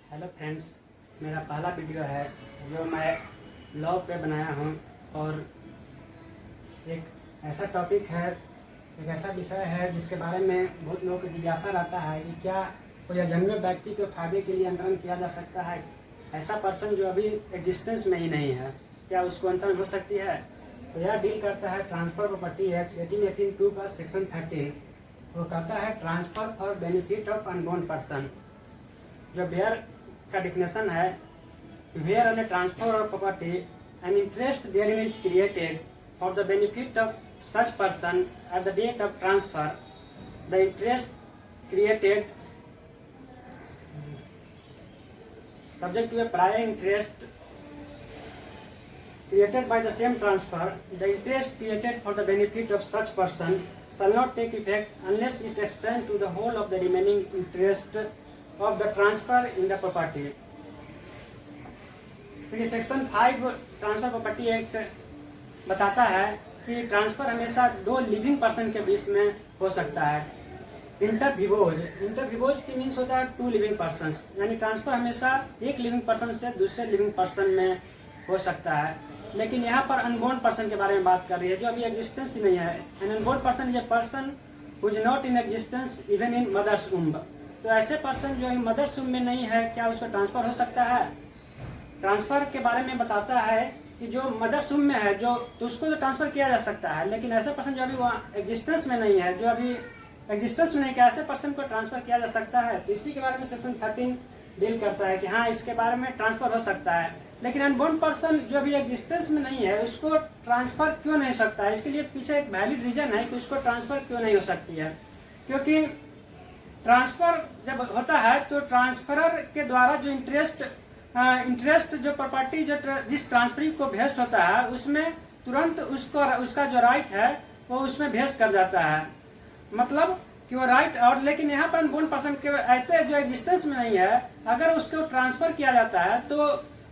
Hello friends, मेरा पहला video है जो मैं लॉ पे बनाया हूँ। और एक ऐसा टॉपिक है, एक ऐसा विषय है जिसके बारे में बहुत लोगों को जिज्ञासा रहता है कि क्या कोई अजन्मे व्यक्ति के फायदे के लिए अंतरण किया जा सकता है। ऐसा पर्सन जो अभी एग्जिस्टेंस में ही नहीं है, क्या उसको अंतरण हो सकती है। तो यह डील करता है ट्रांसफर प्रॉपर्टी एक्ट 1882 का सेक्शन 13। वो कहता है transfer for benefit of unborn person. जो बेयर का डिफिनेशन है, where on a transfer of property an interest therein is created for the benefit of such person at the date of transfer. The interest created subject to a prior interest created by the same transfer. The interest created for the benefit of such person shall not take effect unless it extends to the whole of the remaining interest of the transfer in the property. तो section 5 transfer property act बताता है कि transfer हमेशा दो living person के बीच में हो सकता है। इंटरविवोज की मीन्स होता है टू लिविंग पर्सन, यानी ट्रांसफर हमेशा एक लिविंग पर्सन से दूसरे लिविंग पर्सन में हो सकता है। लेकिन यहाँ पर अनबोर्न पर्सन के बारे में बात कर रही है जो अभी एग्जिस्टेंस ही नहीं है। An unborn person is a person who is not in existence even in mother's womb. तो ऐसे पर्सन जो मदर्स वुम्ब में नहीं है, क्या उसका ट्रांसफर हो सकता है। ट्रांसफर के बारे में बताता है कि जो मदर्स वुम्ब में है तो उसको तो ट्रांसफर किया जा सकता है, लेकिन ऐसे पर्सन जो अभी वहाँ एग्जिस्टेंस में नहीं है, जो अभी एग्जिस्टेंस में नहीं, क्या ऐसे पर्सन को ट्रांसफर किया जा सकता है। तो इसी के बारे में सेक्शन 13 डील करता है कि हाँ, इसके बारे में ट्रांसफर हो सकता है। लेकिन अनबोर्न पर्सन जो अभी एग्जिस्टेंस में नहीं है उसको ट्रांसफर क्यों नहीं हो सकता है। इसके लिए पीछे एक वैलिड रीजन है कि उसको ट्रांसफर क्यों नहीं हो सकती है। क्योंकि ट्रांसफर जब होता है तो ट्रांसफरर के द्वारा जो इंटरेस्ट जो प्रॉपर्टी जो जिस ट्रांसफरी को भेस्ट होता है उसमें तुरंत उसका जो राइट है वो उसमें भेस्ट कर जाता है। मतलब कि वो राइट और लेकिन यहाँ पर अनबोर्न पर्सन के ऐसे जो एग्जिस्टेंस में नहीं है, अगर उसको ट्रांसफर किया जाता है तो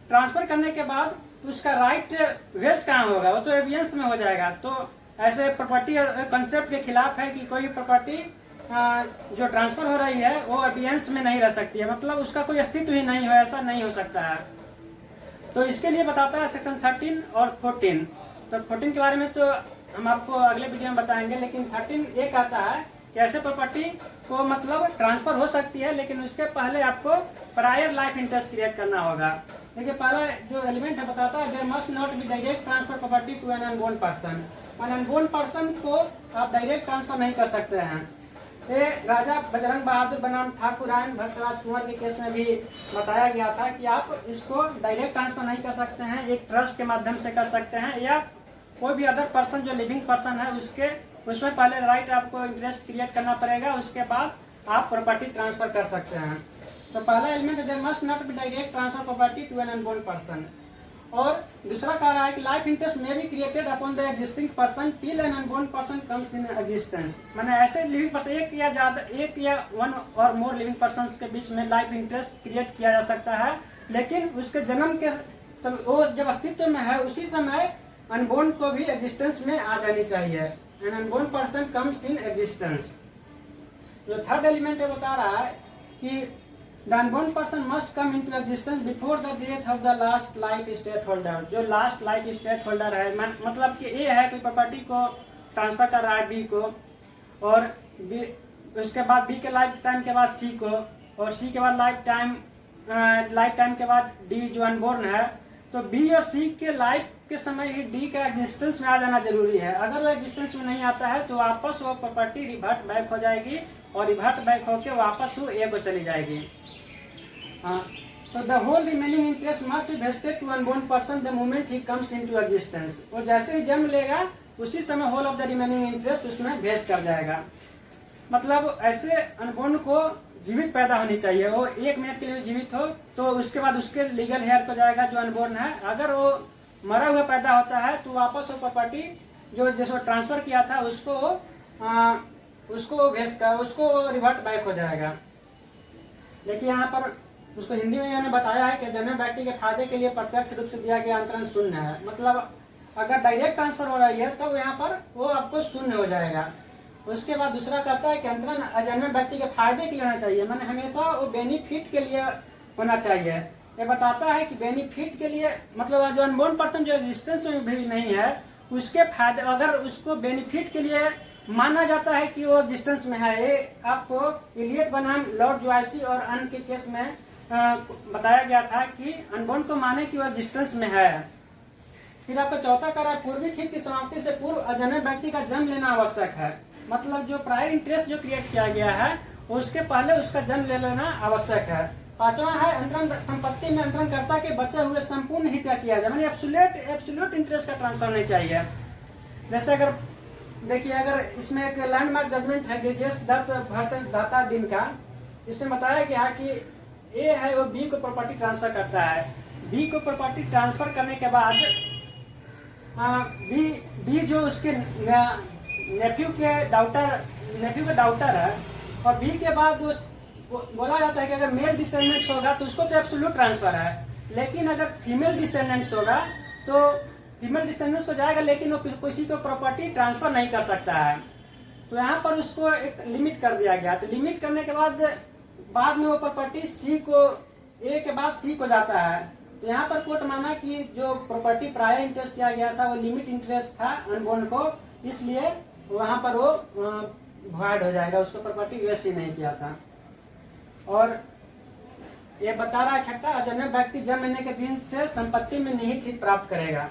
ट्रांसफर करने के बाद उसका राइट वेस्ट कहाँ होगा, वो तो एवियंस में हो जाएगा। तो ऐसे प्रॉपर्टी कंसेप्ट के खिलाफ है कि कोई प्रॉपर्टी जो ट्रांसफर हो रही है वो एवियंस में नहीं रह सकती है, मतलब उसका कोई अस्तित्व ही नहीं है, ऐसा नहीं हो सकता है। तो इसके लिए बताता है सेक्शन 13 और 14। तो 14 के बारे में तो हम आपको अगले वीडियो में बताएंगे, लेकिन 13 ये कहता है कि ऐसे प्रॉपर्टी को मतलब ट्रांसफर हो सकती है, लेकिन उसके पहले आपको प्रायर लाइफ इंटरेस्ट क्रिएट करना होगा। देखिए पहला जो एलिमेंट है बताता है there must not be direct transfer property to an unborn person. Unborn person को आप डायरेक्ट ट्रांसफर नहीं कर सकते हैं। ये राजा बजरंग बहादुर बनाम ठाकुरायन भट्टराज कुंवर के केस में भी बताया गया था कि आप इसको डायरेक्ट ट्रांसफर नहीं कर सकते हैं, एक ट्रस्ट के माध्यम से कर सकते हैं या कोई भी अदर पर्सन जो लिविंग पर्सन है उसमें पहले राइट आपको इंटरेस्ट क्रिएट करना पड़ेगा, उसके बाद आप प्रॉपर्टी ट्रांसफर कर सकते हैं। तो पहला element there must not be direct transfer property to an unborn person. और दूसरा कह रहा है कि लाइफ इंटरेस्ट में be created upon the existing person till an unborn person comes in existence. मैंने ऐसे लिविंग पर्सन एक या वन और मोर लिविंग पर्सन के बीच में लाइफ इंटरेस्ट क्रिएट किया जा सकता है, लेकिन उसके जन्म के वो जब अस्तित्व में है उसी समय अनबोर्न को भी एग्जिस्टेंस में आ जानी चाहिए। An unborn person comes in existence. जो थर्ड एलिमेंट है बता रहा है कि the unborn person must come into existence before the death of the last life estate holder. जो लास्ट लाइफ स्टेट होल्डर है, मतलब कि ए है कोई प्रॉपर्टी को ट्रांसफर कर रहा है बी को, और उसके बाद बी के लाइफ टाइम के बाद सी को, और सी के बाद लाइफ टाइम के बाद डी जो अनबोर्न है। तो बी और सी के लाइफ के समय ही डी का एग्जिस्टेंस में आ जाना जरूरी है। अगर वो एग्जिस्टेंस में नहीं आता है तो वापस वो प्रॉपर्टी रिवर्ट बैक हो जाएगी, और रिवर्ट बैक होके वापस वो ए को चली जाएगी। तो the whole remaining interest must be vested to unborn person the moment he comes into existence. वो जैसे ही जन्म लेगा उसी समय whole of the remaining interest उसमें वेस्ट कर जाएगा। मतलब ऐसे अनबोर्न को जीवित पैदा होनी चाहिए, वो 1 मिनट के लिए जीवित हो तो उसके बाद उसके लीगल हेयर को जाएगा जो अनबोर्न है। अगर वो मरा हुआ पैदा होता है तो वापस वो प्रॉपर्टी जो जिसको ट्रांसफर किया था उसको रिवर्ट बैक हो जाएगा। देखिए यहाँ पर उसको हिंदी में मैंने बताया है कि जन्मे व्यक्ति के फायदे के लिए प्रत्यक्ष रूप से दिया गया अंतरण शून्य है। मतलब अगर डायरेक्ट ट्रांसफर हो रही है तब तो यहाँ पर वो आपको शून्य हो जाएगा। उसके बाद दूसरा कहता है कि अंतरण अजन्मे व्यक्ति के फायदे के लिए होना चाहिए, मैंने हमेशा वो बेनिफिट के लिए होना चाहिए। ये बताता है कि बेनिफिट के लिए मतलब जो अनबोर्न पर्सन जो एग्जिस्टेंस में भी नहीं है उसके फायदे, अगर उसको बेनिफिट के लिए माना जाता है कि वो एग्जिस्टेंस में है। ये आपको इलियट बनाम लॉर्ड जोयसी और अन्य के केस में बताया गया था कि अनबोर्न को माने कि वो एग्जिस्टेंस में है। फिर आपका चौथा कार्य पूर्विक हित की समाप्ति से पूर्व अजन्मे व्यक्ति का जन्म लेना आवश्यक है। मतलब जो प्रायर इंटरेस्ट जो क्रिएट किया गया है उसके पहले उसका जन्म ले लेना आवश्यक है। पांचवा है अंतरण संपत्ति में अंतरणकर्ता के बचे हुए संपूर्ण हित का किया जाए, माने एब्सोल्यूट इंटरेस्ट का ट्रांसफर नहीं चाहिए। जैसे अगर देखिए, अगर इसमें एक लैंडमार्क जजमेंट है गेजेस दत्त वर्सेस दाता दिन का, इसमें बताया गया कि ए है वो बी को प्रॉपर्टी ट्रांसफर करता है। बी को प्रॉपर्टी ट्रांसफर करने के बाद बी जो उसके नेफ्यू के डाउटर है, और बी के बाद उस बोला जाता है कि अगर मेल डिसेंडेंट्स होगा तो उसको तो एब्सोल्यूट ट्रांसफर है, लेकिन अगर फीमेल डिसेंडेंट्स होगा तो फीमेल डिसेंडेंट्स को जाएगा, लेकिन वो किसी को प्रॉपर्टी ट्रांसफर नहीं कर सकता है। तो यहाँ पर उसको एक लिमिट कर दिया गया। तो लिमिट करने के बाद में वो प्रॉपर्टी सी को ए के बाद सी को जाता है। तो यहाँ पर कोर्ट माना कि जो प्रॉपर्टी प्रायर इंटरेस्ट किया गया था वो लिमिट इंटरेस्ट था अनबोर्न को, इसलिए वहां पर वो वॉइड हो जाएगा, उसको प्रॉपर्टी वेस्ट ही नहीं किया था। और ये बता रहा है छठा, अजन्मे व्यक्ति जन्म लेने के दिन से संपत्ति में निहित हित प्राप्त करेगा।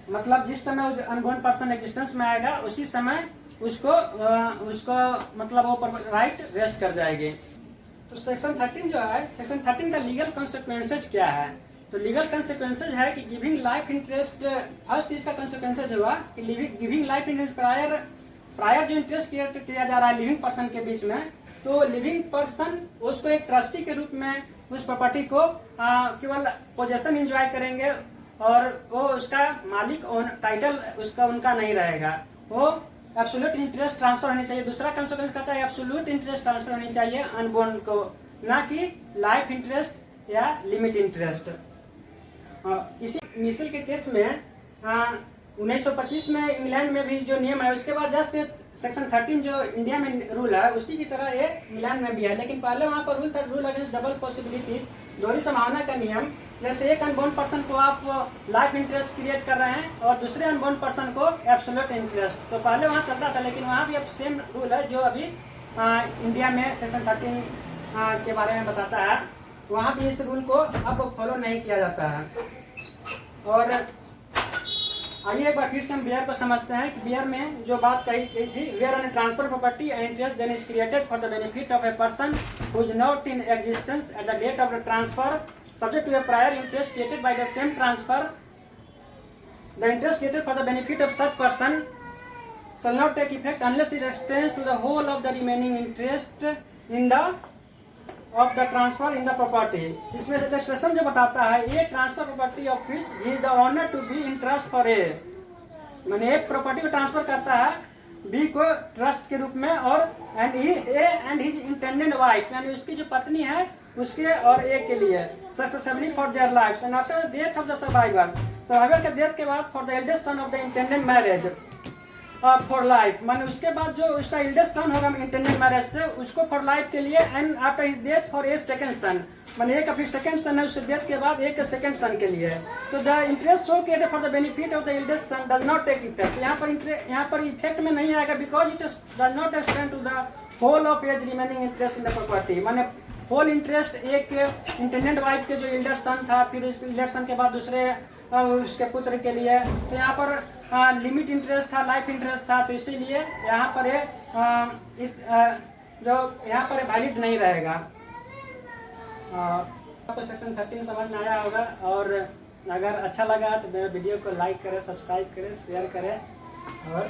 मतलब जिस समय अनबोर्न पर्सन एग्जिस्टेंस में आएगा उसी समय उसको मतलब वो राइट वेस्ट कर जाएगी। तो सेक्शन 13 जो है, सेक्शन 13 का लीगल कॉन्सिक्वेंसेज क्या है? तो लीगल कॉन्सिक्वेंसेज है कि गिविंग लाइफ इंटरेस्ट, फर्स्ट इसका कॉन्सिक्वेंसेज हुआ कि गिविंग लाइफ इंटरेस्ट प्रायर जो इंटरेस्ट क्रिएट किया जा रहा है लिविंग पर्सन के बीच में, तो लिविंग पर्सन उसको एक ट्रस्टी के रूप में उस प्रॉपर्टी को केवल पोजेशन एंजॉय करेंगे और वो उसका मालिक टाइटल उसका उनका नहीं रहेगा। वो एब्सोल्यूट इंटरेस्ट ट्रांसफर होनी चाहिए। दूसरा कंसिक्वेंस कहता है एब्सोल्यूट इंटरेस्ट ट्रांसफर होनी चाहिए अनबोर्न को, ना कि लाइफ इंटरेस्ट या लिमिट इंटरेस्ट। इसी मिशेल के केस में 1925 में इंग्लैंड में भी जो नियम है उसके बाद जस्ट सेक्शन 13 जो इंडिया में रूल है उसी की तरह ये इंग्लैंड में भी है, लेकिन पहले वहाँ पर रूल था रूल अगेंस्ट डबल पॉसिबिलिटीज, दोहरी संभावना का नियम। जैसे एक अनबोर्न पर्सन को आप लाइफ इंटरेस्ट क्रिएट कर रहे हैं और दूसरे अनबोर्न पर्सन को एब्सोल्यूट इंटरेस्ट, तो पहले वहाँ चलता था, लेकिन वहाँ भी अब सेम रूल है जो अभी इंडिया में सेक्शन 13 के बारे में बताता है। वहाँ भी इस रूल को अब फॉलो नहीं किया जाता है। और आइए एक बार फिर से हम बियर को समझते हैं कि बियर में जो बात कही गई थी, where an transfer property and interest then is created for the benefit of a person who is not in existence at the date of the transfer subject to a prior interest created by the same transfer, the interest created for the benefit of such person shall not take effect unless it extends to the whole of the remaining interest in the of the transfer in the property। इसमें registration जो बताता है ये transfer property of which he is the owner to be in trust for a, मैंने एक property को transfer करता है बी को ट्रस्ट के रूप में, और एंड हिज इंटेंडेड वाइफ यानी उसकी जो पत्नी है उसके और एक के लिए successively for their life and after death of the survivor के डेथ के बाद for the eldest son of the intended marriage for life, माने उसके बाद जो उसका एल्डेस्ट सन होगा इंटेंडेड मैरिज से उसको फॉर लाइफ के लिए, and after his death for a second son, माने एक फिर सेकंड सन है उसके डेथ के बाद एक सेकंड सन के लिए। तो the interest so created for the benefit of the eldest son does not take effect, यहाँ पर इफेक्ट में नहीं आएगा because it does not extend to the whole of as remaining interest in the property, माने whole interest एक intended wife के जो elder son था फिर उस एल्डर सन के बाद दूसरे उसके पुत्र के लिए, तो यहाँ पर लिमिट इंटरेस्ट था, लाइफ इंटरेस्ट था, तो इसीलिए यहाँ पर जो यहाँ पर वैलिड नहीं रहेगा। आपको सेक्शन 13 समझ में आया होगा, और अगर अच्छा लगा तो मेरे वीडियो को लाइक करें, सब्सक्राइब करें, शेयर करें, और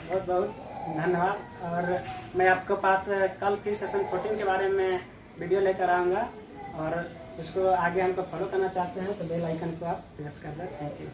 बहुत बहुत धन्यवाद। और मैं आपके पास कल फिर सेशन 14 के बारे में वीडियो लेकर आऊँगा, और उसको आगे हमको फॉलो करना चाहते हैं तो बेल आइकन को आप प्रेस कर दें। Thank you.